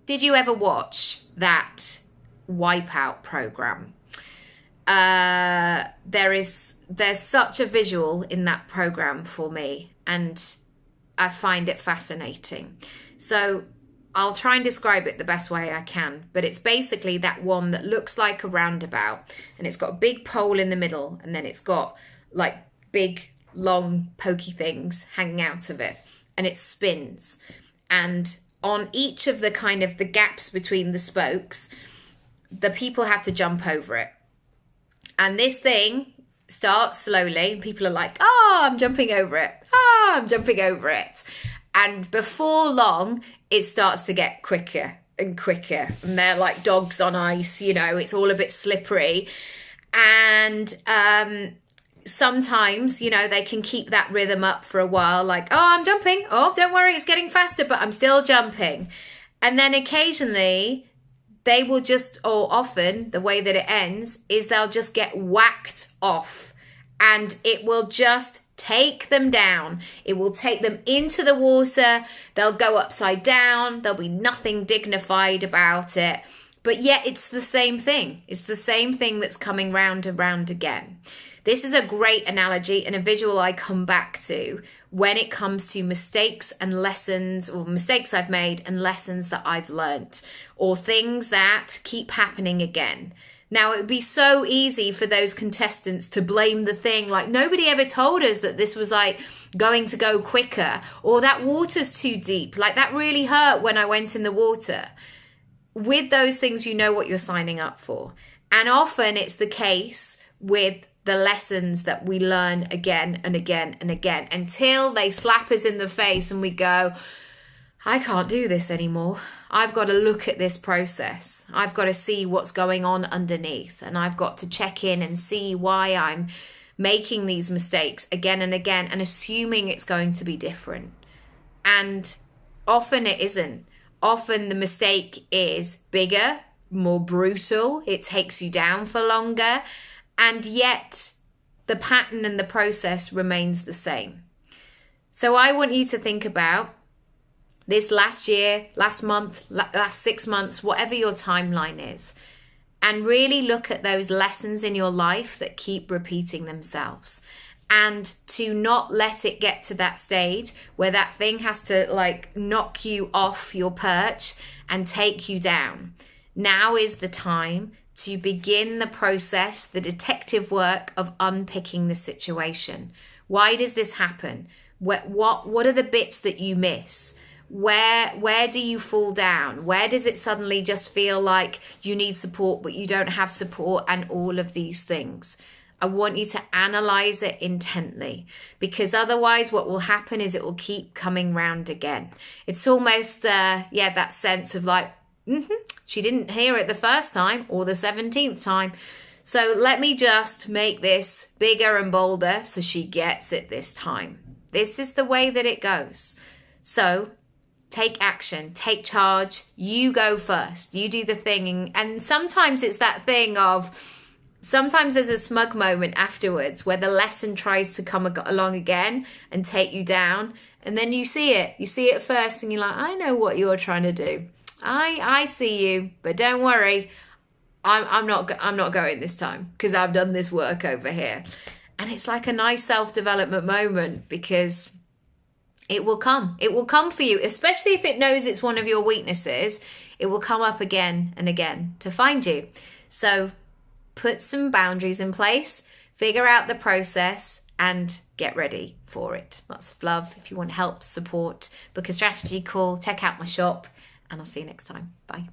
did you ever watch that Wipeout program? There's such a visual in that program for me, and I find it fascinating. So I'll try and describe it the best way I can, but it's basically that one that looks like a roundabout, and it's got a big pole in the middle, and then it's got like big, long, pokey things hanging out of it, and it spins. And on each of the kind of the gaps between the spokes, the people have to jump over it. And this thing starts slowly. People are like, oh, I'm jumping over it. Oh, I'm jumping over it. And before long, it starts to get quicker and quicker. And they're like dogs on ice, you know, it's all a bit slippery. And sometimes, you know, they can keep that rhythm up for a while, like, oh, I'm jumping. Oh, don't worry, it's getting faster, but I'm still jumping. And then occasionally they will just, or often the way that it ends is they'll just get whacked off, and it will just take them down. It will take them into the water. They'll go upside down. There'll be nothing dignified about it. But yet it's the same thing. It's the same thing that's coming round and round again. This is a great analogy and a visual I come back to when it comes to mistakes and lessons, or mistakes I've made and lessons that I've learnt, or things that keep happening again. Now, it would be so easy for those contestants to blame the thing, like nobody ever told us that this was like going to go quicker, or that water's too deep, like that really hurt when I went in the water. With those things, you know what you're signing up for. And often it's the case with the lessons that we learn again and again and again, until they slap us in the face and we go, I can't do this anymore. I've got to look at this process. I've got to see what's going on underneath, and I've got to check in and see why I'm making these mistakes again and again and assuming it's going to be different. And often it isn't. Often the mistake is bigger, more brutal. It takes you down for longer. And yet the pattern and the process remains the same. So I want you to think about this last year, last month, last 6 months, whatever your timeline is, and really look at those lessons in your life that keep repeating themselves, and to not let it get to that stage where that thing has to like knock you off your perch and take you down. Now is the time to begin the process, the detective work of unpicking the situation. Why does this happen? What are the bits that you miss? Where do you fall down? Where does it suddenly just feel like you need support but you don't have support, and all of these things? I want you to analyze it intently, because otherwise what will happen is it will keep coming round again. It's almost that sense of like, she didn't hear it the first time or the 17th time. So let me just make this bigger and bolder so she gets it this time. This is the way that it goes. So take action, take charge. You go first. You do the thing. And sometimes it's that thing of, sometimes there's a smug moment afterwards where the lesson tries to come along again and take you down. And then you see it. You see it first and you're like, I know what you're trying to do. I see you, but don't worry. I'm not going this time because I've done this work over here. And it's like a nice self-development moment, because it will come. It will come for you, especially if it knows it's one of your weaknesses. It will come up again and again to find you. So put some boundaries in place, figure out the process, and get ready for it. Lots of love. If you want help, support, book a strategy call, check out my shop, and I'll see you next time. Bye.